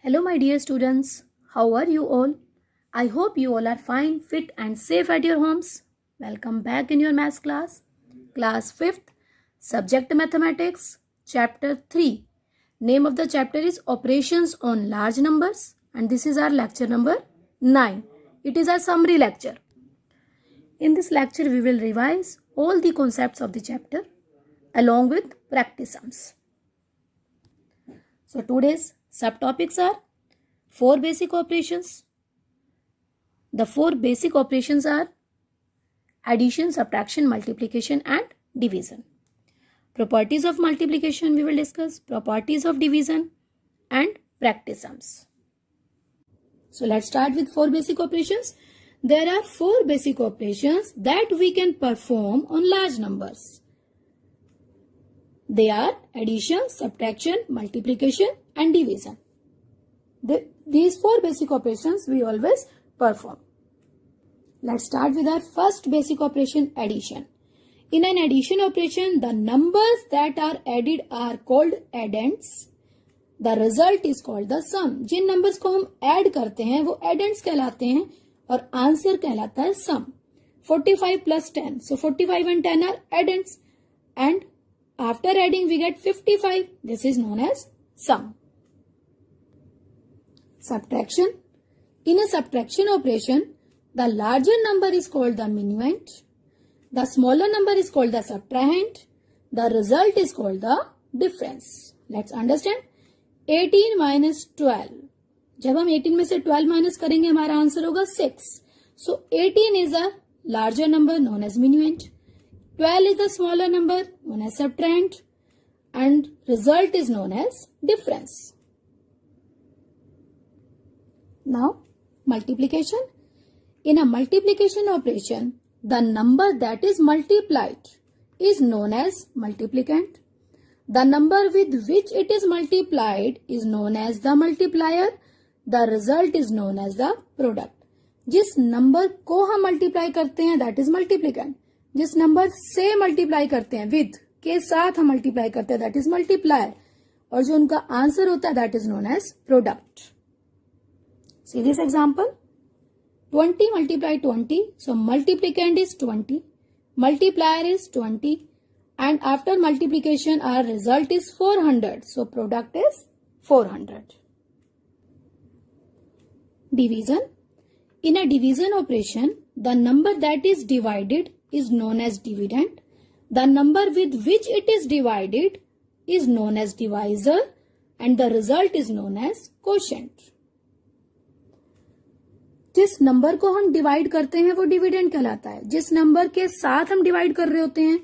Hello, my dear students. How are you all? I hope you all are fine, fit, and safe at your homes. Welcome back in your maths class. Class 5th, Subject Mathematics, Chapter 3. Name of the chapter is Operations on Large Numbers, and this is our lecture number 9. It is a summary lecture. In this lecture, we will revise all the concepts of the chapter along with practice sums. So today's subtopics are 4 basic operations. The 4 basic operations are addition, subtraction, multiplication and division. Properties of multiplication we will discuss, properties of division and practice sums. So let's start with 4 basic operations. There are 4 basic operations that we can perform on large numbers. They are addition, subtraction, multiplication and division. These 4 basic operations we always perform. Let's start with our first basic operation, addition. In an addition operation, the numbers that are added are called addends. The result is called the sum. Jin numbers को हम add करते हैं वो addends कहलाते हैं और answer कहलाता है sum. 45 plus 10. So 45 and 10 are addends. And after adding we get 55. This is known as sum. Subtraction. In a subtraction operation, the larger number is called the minuend. The smaller number is called the subtrahend. The result is called the difference. Let's understand. 18 minus 12. जब हम 18 में से 12 minus करेंगे हमारा answer होगा 6. So 18 is a larger number known as minuend. 12 is the smaller number known as subtrahend. And result is known as difference. Now, multiplication. In a multiplication operation, the number that is multiplied is known as multiplicand. The number with which it is multiplied is known as the multiplier. The result is known as the product. जिस number को हम multiply करते हैं that is multiplicand. जिस number से multiply करते हैं with के साथ हम multiply करते हैं that is multiplier. और जो उनका answer होता है that is known as product. See this example. 20 multiply 20. So multiplicand is 20. Multiplier is 20. And after multiplication our result is 400. So product is 400. Division. In a division operation, the number that is divided is known as dividend. The number with which it is divided is known as divisor. And the result is known as quotient. जिस number को हम divide करते हैं वो dividend कहलाता है. जिस number के साथ हम डिवाइड कर रहे होते हैं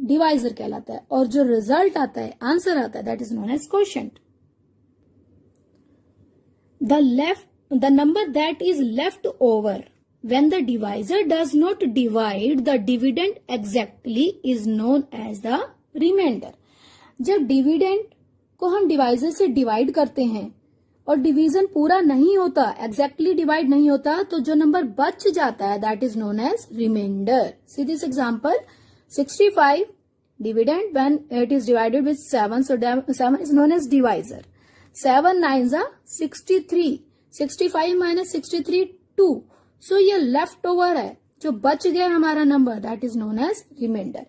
डिवाइजर कहलाता है. और जो रिजल्ट आता है आंसर आता है that is known as quotient. The number that is left over when the divisor does not divide the dividend exactly is known as the remainder. जब डिविडेंड को हम डिवाइजर से डिवाइड करते हैं और डिवीजन पूरा नहीं होता, एग्जैक्टली डिवाइड नहीं होता, तो जो नंबर बच जाता है that is known as remainder. See this example. 65 dividend when it is divided with 7, so 7 is known as divisor. 7 9s are 63. 65 minus 63 2. So ये लेफ्ट ओवर है, जो बच गया हमारा number that is known as remainder.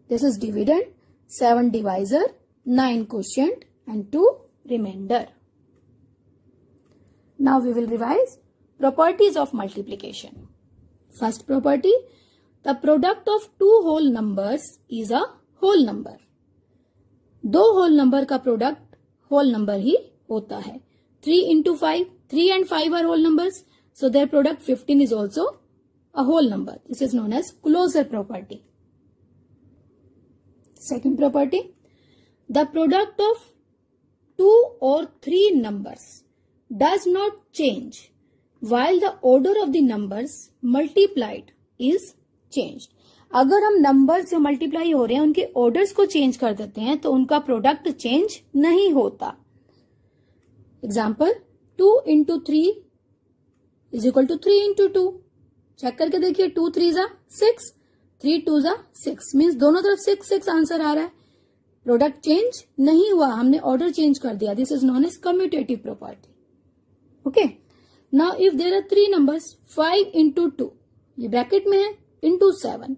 This is dividend, 7 divisor, 9 quotient and 2 remainder. Now we will revise properties of multiplication. First property, the product of two whole numbers is a whole number. दो whole number का product whole number ही होता है. 3 into 5, 3 and 5 are whole numbers. So their product 15 is also a whole number. This is known as closure property. Second property, the product of 2 or 3 numbers does not change while the order of the numbers multiplied is changed. अगर हम numbers जो multiply हो रहे हैं उनके orders को change कर देते हैं तो उनका प्रोडक्ट चेंज नहीं होता. Example, 2 into 3 is equal to 3 into 2. Check करके देखिए, 2 3s are 6, 3 2s are 6. Means दोनों तरफ 6 6 आंसर आ रहा है. प्रोडक्ट चेंज नहीं हुआ, हमने ऑर्डर चेंज कर दिया. This is known as commutative property. Okay, now if there are 3 numbers 5 into 2, ये ब्रैकेट में है, into 7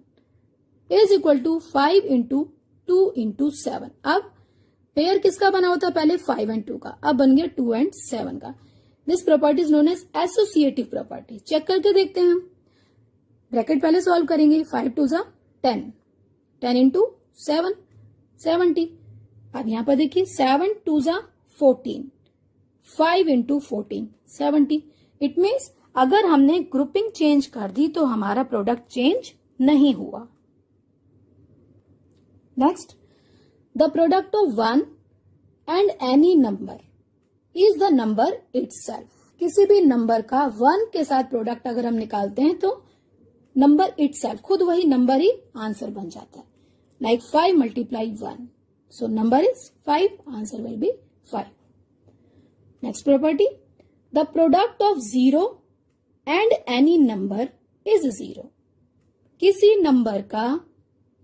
is equal to 5 into 2 into 7। अब पेयर किसका बना होता है, पहले 5 एंड 2 का, अब बन गया 2 एंड 7 का। This property is known as associative property. Check करके देखते हैं हम, ब्रैकेट पहले सॉल्व करेंगे, 5 2 जा 10, 10 इंटू 7 70। अब यहां पर देखिए 7 2 जा 14, 5 इंटू 14 70। इट मीन्स अगर हमने ग्रुपिंग चेंज कर दी तो हमारा प्रोडक्ट चेंज नहीं हुआ। Next, the product of 1 and any number is the number itself. किसी भी नंबर का 1 के साथ प्रोडक्ट अगर हम निकालते हैं तो नंबर इटसेल्फ, खुद वही नंबर ही आंसर बन जाता है। Like 5 multiply 1, so number is 5, answer will B 5। Next property, the product of 0 and any number is 0। किसी नंबर का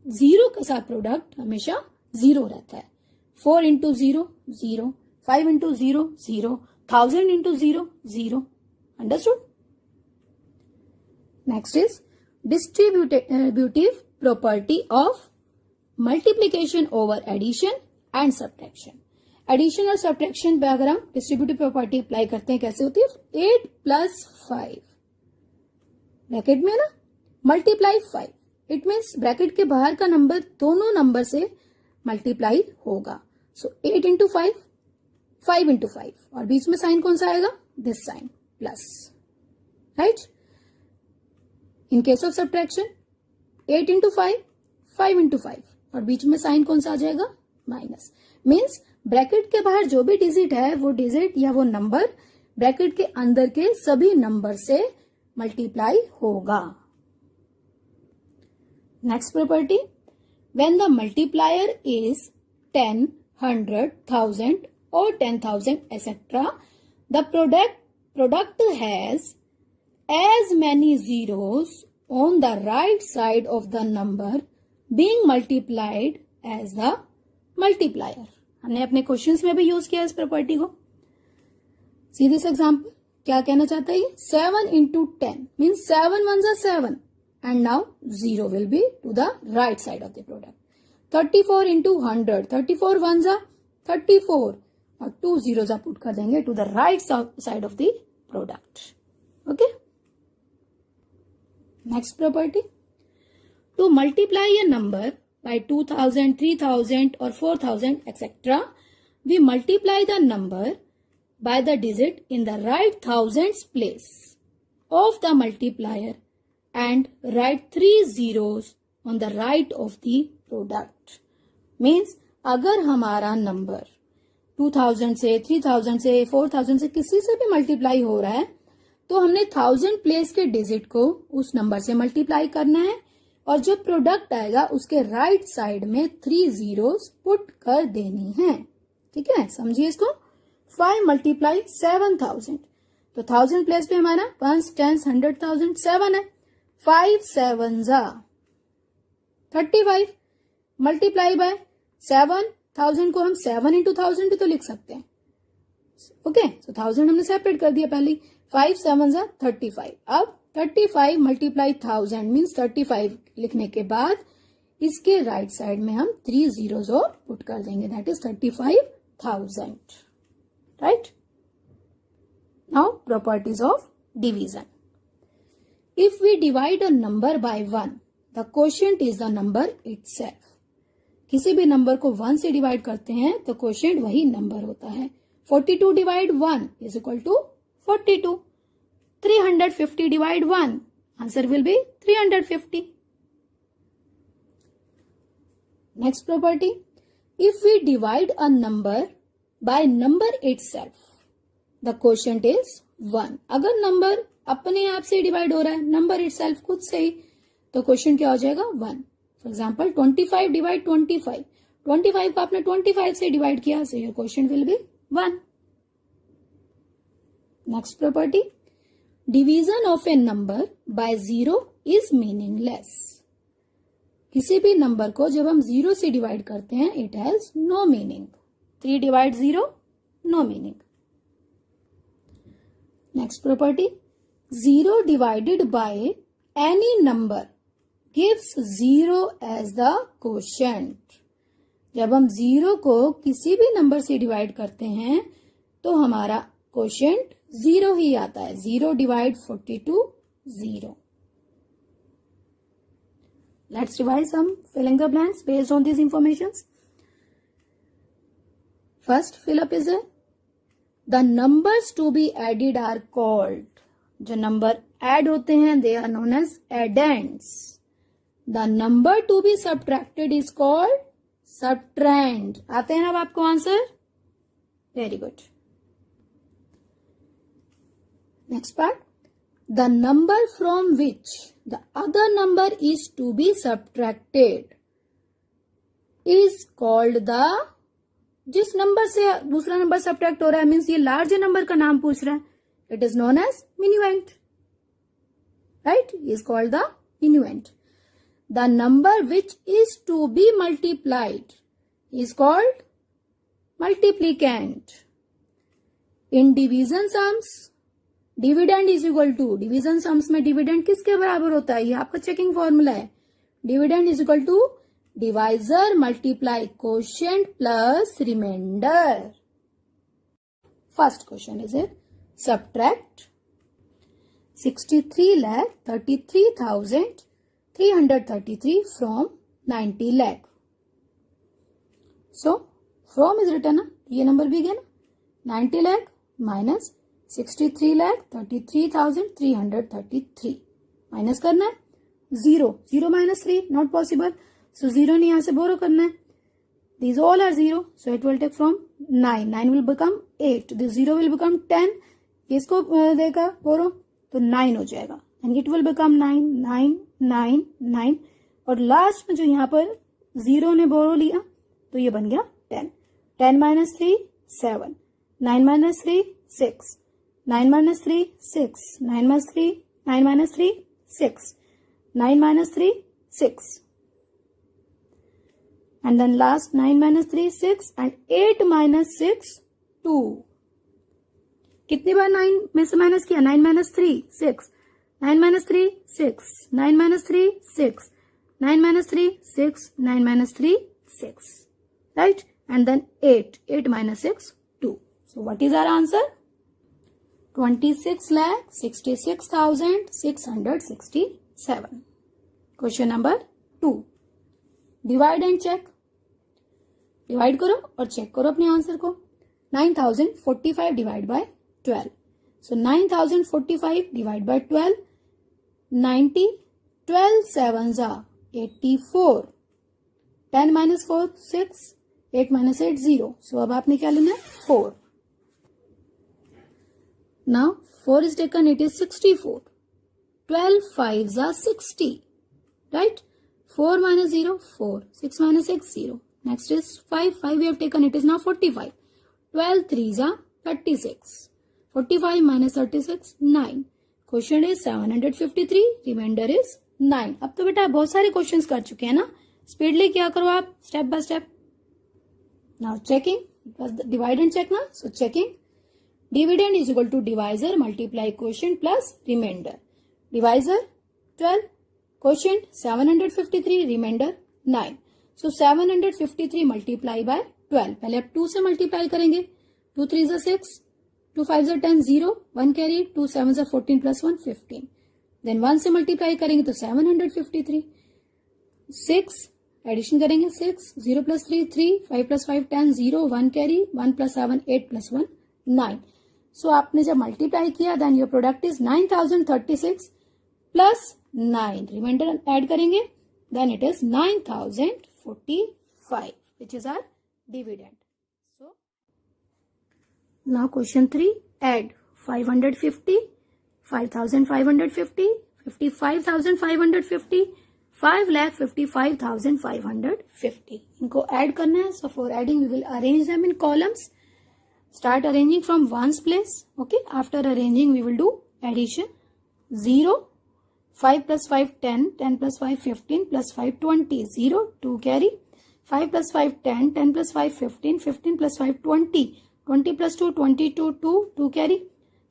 0 के साथ प्रोडक्ट हमेशा 0 रहता है। 4 into 0 0, 5 into 0 0, 1000 into 0 0। Understood? Next is distributive property of multiplication over addition and subtraction. Addition और subtraction पे अगर हम डिस्ट्रीब्यूटिव प्रॉपर्टी अप्लाई करते हैं, कैसे होती है, 8 प्लस 5 ब्रैकेट में ना मल्टीप्लाई 5, इट मीन्स ब्रैकेट के बाहर का नंबर दोनों नंबर से मल्टीप्लाई होगा। सो 8 इंटू 5, 5 इंटू 5, और बीच में साइन कौन सा आएगा, this sign plus, right. In case of subtraction 8 into 5, 5 into 5, और बीच में साइन कौन सा आ जाएगा, माइनस। मीन्स ब्रैकेट के बाहर जो भी डिजिट है वो डिजिट या वो नंबर ब्रैकेट के अंदर के सभी नंबर से मल्टीप्लाई होगा। Next property, when the multiplier is 10, 100, 1000 or 10,000 etc., the product has as many zeros on the right side of the number being multiplied as the multiplier। हमने अपने क्वेश्चंस में भी यूज किया इस प्रॉपर्टी को। See this example, क्या कहना चाहता है ये, 7 इंटू 10 मीन्स 7 1 जा 7 and now 0 will be to the right side of the product। 34 into 100, 34 ones are 34 और 2 zeros are put कर देंगे to the right side of the product। okay, next property, to multiply a number by 2000, 3000 or 4000 etc., we multiply the number by the digit in the right thousands place of the multiplier and write 3 zeros on the right of the product। Means अगर हमारा number 2000 से 3000 से 4000 से किसी से भी multiply हो रहा है तो हमने 1000 प्लेस के डिजिट को उस नंबर से मल्टीप्लाई करना है और जो प्रोडक्ट आएगा उसके राइट साइड में 3 जीरोस पुट कर देनी है। ठीक है, समझिए इसको। 5 मल्टीप्लाई 7000, तो 1000 प्लेस पे हमारा 5 10 100,000 7 है। 5 7 जा 35 मल्टीप्लाई बाय 7000 को हम 7 इंटू 1000 भी तो लिख सकते हैं। ओके, तो 1000 हमने सेपरेट कर दिया पहले। 5 7 जा 35। अब 35 मल्टीप्लाई 1000 मीन्स 35 लिखने के बाद इसके राइट साइड में हम 3 जीरोस और पुट कर देंगे, that is 35,000। Right, now properties of division. If we divide a number by 1, the quotient is the number itself। किसी भी नंबर को 1 से डिवाइड करते हैं तो क्वोशिएंट वही नंबर होता है। 42 divide 1 is equal to 42। 350 divide 1, answer will be 350। Next property, if we divide a number by number itself, the quotient is 1। अगर नंबर अपने आप से डिवाइड हो रहा है, नंबर इटसेल्फ खुद से ही, तो क्वेश्चन क्या हो जाएगा 1। फॉर एग्जाम्पल 25 डिवाइड 25, 25 को आपने 25 से डिवाइड किया, so your question will be 1। Next property, division of A number by 0 is meaningless. किसी भी नंबर को जब हम 0 से डिवाइड करते हैं it has no meaning. 3 divide 0, no meaning. Next property, 0 divided by any number gives 0 as the quotient. जब हम 0 को किसी भी नंबर से डिवाइड करते हैं तो हमारा क्वोशिएंट 0 ही आता है. 0 divide 42, 0. Let's revise some filling the blanks based on these informations. First fill up is the numbers to be added are called. जो नंबर ऐड होते हैं they are known as addends. The number to be subtracted is called subtrahend. आते हैं अब आपको answer? Very good. Next part. The number from which the other number is to be subtracted is called the. जिस number से दूसरा number subtract हो रहा है मीन्स ये लार्ज नंबर का नाम पूछ रहा है. It is known as minuend. Right, is called the minuend. The number which is to be multiplied is called multiplicand. In division sums, dividend is equal to, division sums में dividend किसके बराबर होता है? ये आपका चेकिंग फॉर्मूला है. Dividend is equal to divisor multiply quotient plus remainder. First question is it? Subtract 63,33,333 from 90 lakh. So from is written ना, ये नंबर भी गया ना. 90 lakh minus 63,33,333 माइनस करना है. 0 minus 3 not possible. So 0 ने यहाँ से बोरो करना है. These all are 0. So it will take from 9. 9 will become 8. This 0 will become 10. इसको देगा बोरो तो 9 हो जाएगा. And it will become 9, 9, 9, 9. और लास्ट में जो यहाँ पर 0 ने बोरो लिया तो ये बन गया 10. 10 minus 3, 7. 9 minus 3, 6. 9 minus 3, 6. 9 minus 3, 9 minus 3, 6. 9 minus 3, 6. And then last 9 minus 3, 6 and 8 minus 6, 2. कितनी बार 9 में से माइनस किया? 9 minus 3, 6. 9 minus 3, 6. 9 minus 3, 6. 9 minus 3, 6. 9 minus 3, 6. Right? And then 8. 8 minus 6, 2. So what is our answer? 26,66,667. Question number 2. Divide and check. Divide करो और check करो अपने answer को. 9045 divide by 12. So 9045 divide by 12. 90. 12 sevens are 84. 10 minus 4, 6. 8 minus 8, 0. सो अब आपने क्या लेना है? 4. Now 4 is taken, it is 64. 12 5s are 60. Right? 4 minus 0, 4. 6 minus 6, 0. Next is 5. 5 we have taken. It is now 45. 12 3s are 36. 45 minus 36, 9. Question is 753. Remainder is 9. अब तो बेटा बहुत सारे क्वेश्चंस कर चुके हैं ना. स्पीडली क्या करो आप, step by step. Now checking. Divide and check ना. So checking. Dividend is equal to divisor multiply quotient plus remainder. Divisor 12, quotient 753, remainder 9. So 753 multiply by 12. पहले आप 2 से मल्टीप्लाई करेंगे. 2 3s are 6. 2 5s are 10, 0. 1 carry. 2 7s are 14 plus 1, 15. Then 1 से multiply करेंगे तो 753. 6 addition करेंगे. 6 0 plus 3 3. 5 plus 5 10, 0. 1 carry. 1 plus 7 8 plus 1 9. So आपने जब मल्टीप्लाई किया then your product is 9036 plus 9. Remainder add करेंगे then it is 9045 which is our dividend. So now question 3. Add 550, 5550, 55,550, 5,55,550. इनको add करना है. So for adding we will arrange them in columns. Start arranging from ones place. Okay. After arranging we will do addition. 0. 5 plus 5 10, 10 plus 5 15 plus 5 20, 0, 2 carry. 5 plus 5 10, 10 plus 5 15, 15 plus 5 20, 20 plus 2 22, 2, 2 carry.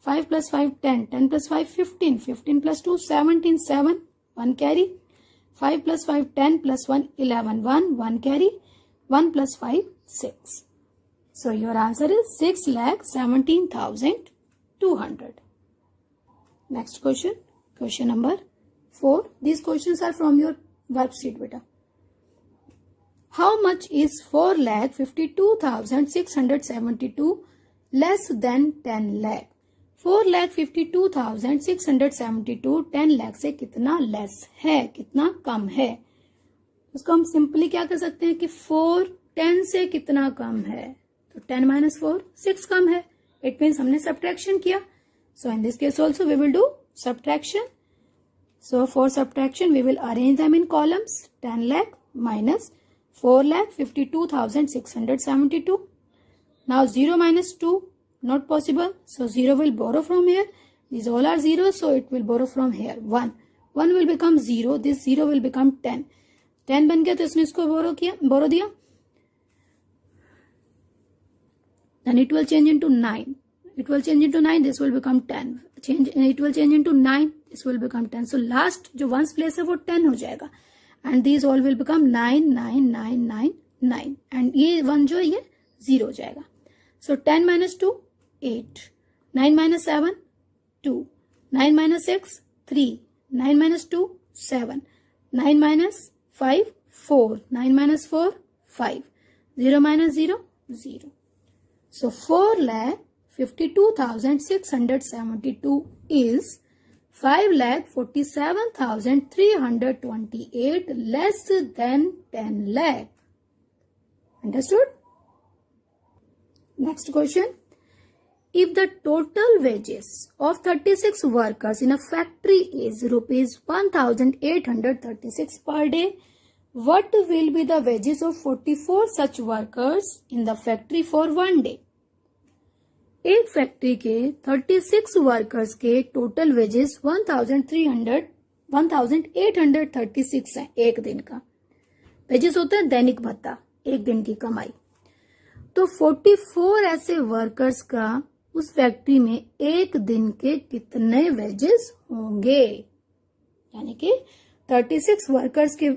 5 plus 5 10, 10 plus 5 15, 15 plus 2 17, 7 1 carry, 5 plus 5 10 plus 1 11, 1 carry, 1 plus 5 6. So your answer is 6,17,200. Next question, question number 4. These questions are from your worksheet beta. How much is 4,52,672 less than 10 lakh? 4,52,672 10 lakh से कितना less है, कितना कम है? उसको हम simply क्या कर सकते हैं कि 4 10 से कितना कम है, तो 10 minus 4 6 कम है. इट मीन्स हमने सब्ट्रैक्शन किया. So in this case also we will do subtraction. So for subtraction we will arrange them in columns. 10 lakh minus 4,52,672. Now 0 minus 2 not possible, so 0 will borrow from here. These all are 0, so it will borrow from here. 1 will become 0, this 0 will become 10. 10 बन गया तो इसने इसको borrow दिया. Then it will change into 9. It will change into 9, this will become 10. It will change into 9, this will become 10. So last जो ones place है वो 10 हो जाएगा. And these all will become 9, 9, 9, 9, 9. And ये 1 जो है ये 0 हो जाएगा. So 10 minus 2, 8. 9 minus 7, 2. 9 minus 6, 3. 9 minus 2, 7. 9 minus 5, 4. 9 minus 4, 5. 0 minus 0, 0. So 4,52,672 is 5,47,328 less than 10 lakh. Understood? Next question. If the total wages of 36 workers in a factory is rupees 1,836 per day, what will be the wages of 44 such workers in the factory for one day? एक factory के 36 workers के total wages 1,836 हैं एक दिन का. Wages होता है दैनिक भत्ता, एक दिन की कमाई. तो 44 ऐसे वर्कर्स का उस फैक्ट्री में एक दिन के कितने वेजेस होंगे? यानी कि 36 वर्कर्स के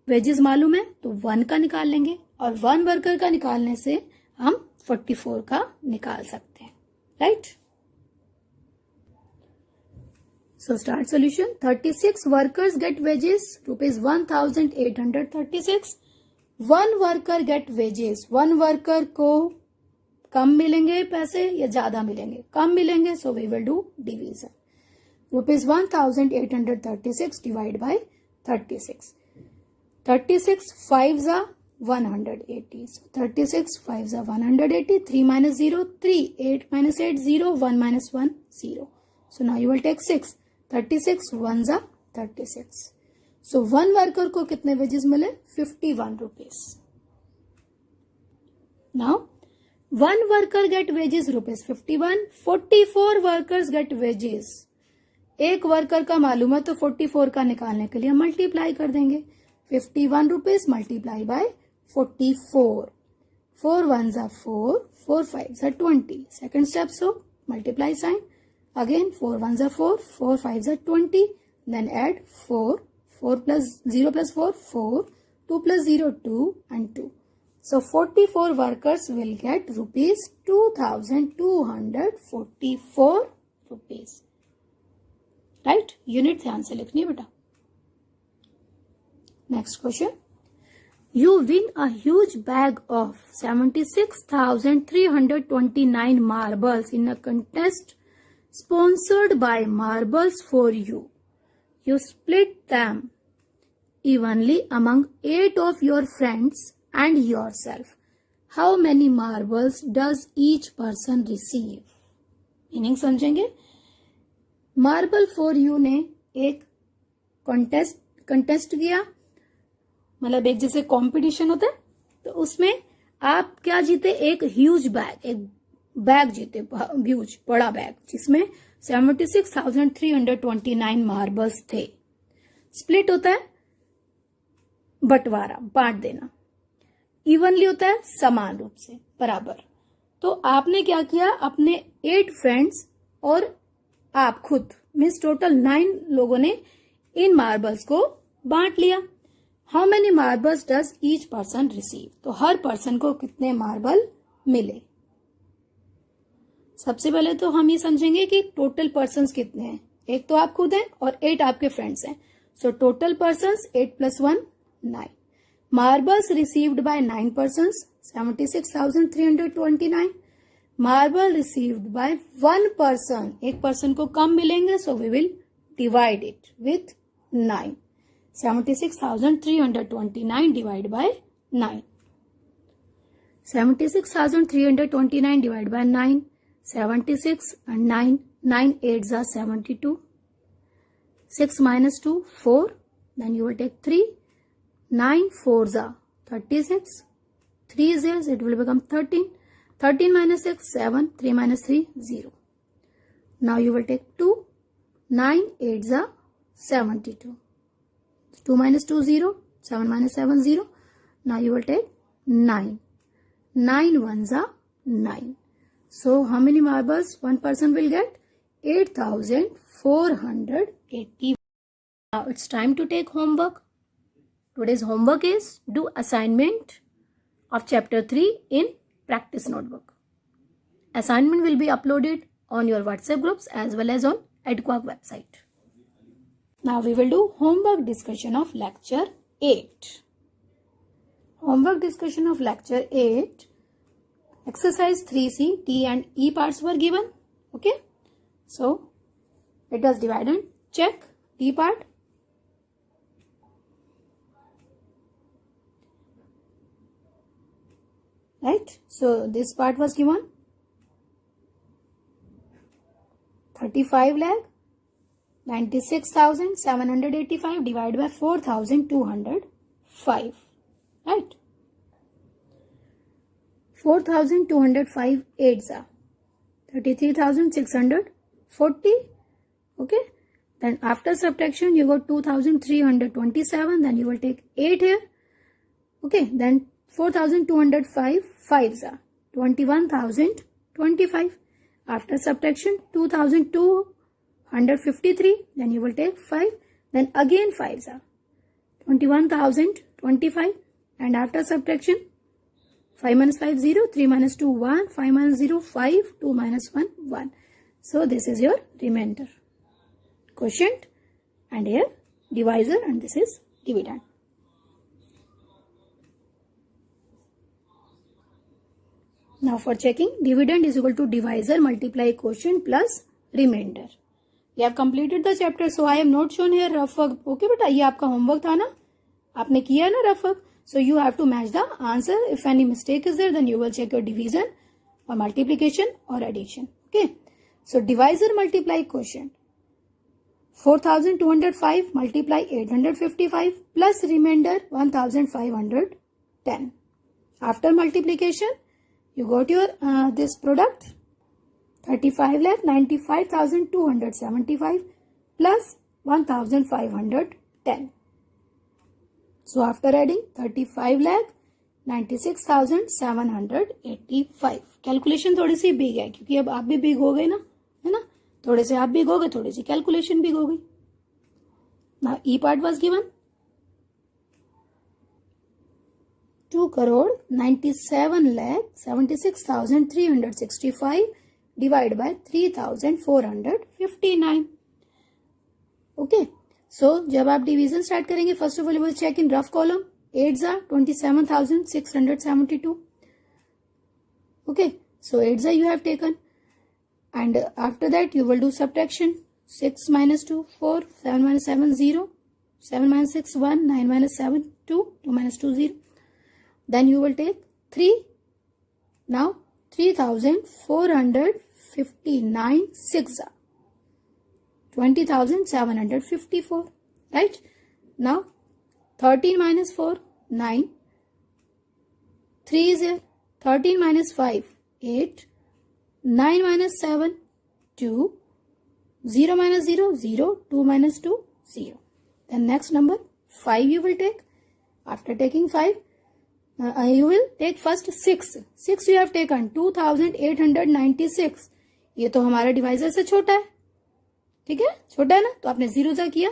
वेजेस मालूम है तो 1 का निकाल लेंगे और 1 वर्कर का निकालने से हम 44 का निकाल सकते हैं. Right? So start solution. 36 workers get wages rupees 1,836. 1 worker get wages. 1 worker को कम मिलेंगे पैसे या ज्यादा मिलेंगे? कम मिलेंगे. So we will do division. Rupees 1,836 divide by 36. 36 5s are 180. So 36 5s are 180. 3 minus 0 3. 8 minus 8 0. 1 minus 1 0. So now you will take 6. 36 1s are 36. So 1 worker को कितने वेजेस मिले? 51 rupees. Now 1 worker get wages rupees 51. 44 workers get wages. एक worker का मालूम है तो 44 का निकालने के लिए मल्टीप्लाई कर देंगे. 51 rupees multiply by 44. 4 1s are 4. 4 5s are 20. Second step, so multiply sign. Again 4 1s are 4. 4 5s are 20. Then add 4. 4 plus 0 plus 4 4. 2 plus 0 2 and 2. So 44 workers will get rupees 2,244 rupees. Right? Unit ध्यान से लिखनी है बेटा. Next question. You win a huge bag of 76,329 marbles in a contest sponsored by Marbles for You. You split them evenly among 8 of your friends and yourself. How many marbles does each person receive? Meaning समझेंगे. Marble for you ने एक contest किया, मतलब एक जैसे competition होता है, तो उसमें आप क्या जीते? एक ह्यूज बैग, एक बैग जीते, ह्यूज बड़ा बैग, जिसमें 76,329 मार्बल्स थे. स्प्लिट होता है बंटवारा, बांट देना. इवनली होता है समान रूप से, बराबर. तो आपने क्या किया? अपने 8 फ्रेंड्स और आप खुद, मीन्स टोटल 9 लोगों ने इन मार्बल्स को बांट लिया. How many marbles does each person receive? तो हर पर्सन को कितने मार्बल मिले. सबसे पहले तो हम ये समझेंगे कि टोटल पर्सन्स कितने हैं. एक तो आप खुद हैं और 8 आपके फ्रेंड्स हैं. So total persons 8 + 1 9. Marbles received by 9 persons 76,329. Marble received by 1 person, एक पर्सन को कम मिलेंगे, so we will divide it with 9. 76,329 divide by 9. 76,329 divided by 9. 76 and 9. 9 8s are 72. 6 minus 2, 4. Then you will take 3. 9 4s are 36. 3 is here, so it will become 13. 13 minus 6, 7. 3 minus 3, 0. Now you will take 2. 9 8s are 72. 2 minus 2, 0. 7 minus 7, 0. Now you will take 9. 9 ones are 9. So how many marbles one person will get? 8,480. Now it's time to take homework. Today's homework is do assignment of chapter 3 in practice notebook. Assignment will be uploaded on your WhatsApp groups as well as on EdQuack website. Now we will do homework discussion of lecture 8. Homework discussion of lecture 8. Exercise 3C, T and E parts were given. Okay. So let us divide and check T part. Right. So this part was given 35,96,785 divided by 4,205. Right. 4,205 8s are 33,640. Okay. Then after subtraction you got 2,327. Then you will take 8 here. Okay. Then 4,205 5s are 21,025. After subtraction 2,253. Then you will take 5. Then again 5s are 21,025. And after subtraction 5 minus 5 0, 3 minus 2 1, 5 minus 0 5, 2 minus 1 1. So this is your remainder. Quotient and here divisor, and this is dividend. Now for checking, dividend is equal to divisor multiply quotient plus remainder. You have completed the chapter, so I am not shown here rough work. Okay beta, ये आपका homework था ना, आपने किया ना rough work. So you have to match the answer. If any mistake is there, then you will check your division or multiplication or addition. Okay. So divisor multiply quotient. 4,205 multiply 855 plus remainder 1,510. After multiplication, you got your this product 35,95,275 plus 1,510. So after adding 35,96,785. Calculation थोड़ी सी big है क्योंकि अब आप भी big हो गए ना, है ना, थोड़े से आप बिग हो गए, थोड़ी सी कैलकुलेशन बिग हो गई. Now E part was given 2,97,76,365 divided by 3,459. Okay. So जब आप डिवीजन स्टार्ट करेंगे, first of all you will check in rough column. 8s are 27,672. Okay, so 8s you have taken, and after that you will do subtraction. 6 minus 2 4, 7 minus 7 0, 7 minus 6 1, 9 minus 7 2, 2 minus 2 0. Then you will take 3. Now 3,459 6 are 20,754. Right. Now 13 minus 4 9. 3 is here. 13 minus 5 8. 9 minus 7 2. 0 minus 0 0. 2 minus 2 0. Then next number 5 you will take. After taking 5, you will take first 6. 6 you have taken 2,896. ये तो हमारा divisor से छोटा है, ठीक है, छोटा है ना, तो आपने 0 सा किया,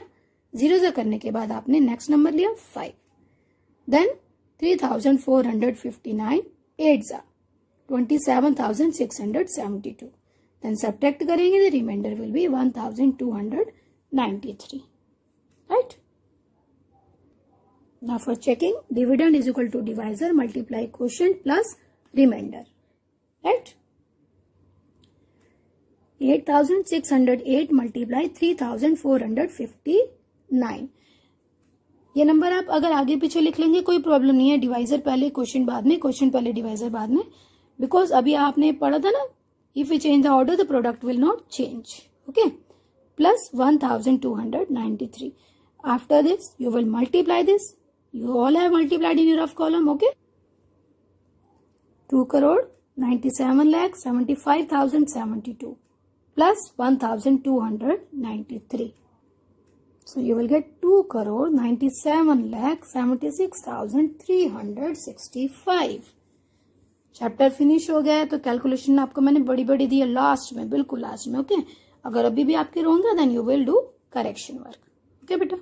0 सा करने के बाद आपने नेक्स्ट नंबर लिया 5, देन 3459 8 सा 27,672, देन सब्ट्रैक्ट करेंगे, the remainder will be 1293, right. Now for checking, dividend is equal to divisor multiply quotient plus remainder, right? 8,608 multiply 3,459. ये नंबर आप अगर आगे पीछे लिख लेंगे कोई प्रॉब्लम नहीं है, डिवाइजर पहले क्वेश्चन बाद में, क्वेश्चन पहले डिवाइजर बाद में, बिकॉज अभी आपने पढ़ा था ना, if you change the order the product will not change, okay, plus 1293. After this you will multiply this, you all have multiplied in your rough column, okay? 2,97,75,072 plus 1,293. So you will get 2,97,76,365. Chapter finish हो गया है, तो calculation आपको मैंने बड़ी बड़ी दी है last में, बिल्कुल लास्ट में, ओके। अगर अभी भी आपके रॉन्ग है then you will do correction work, okay बेटा।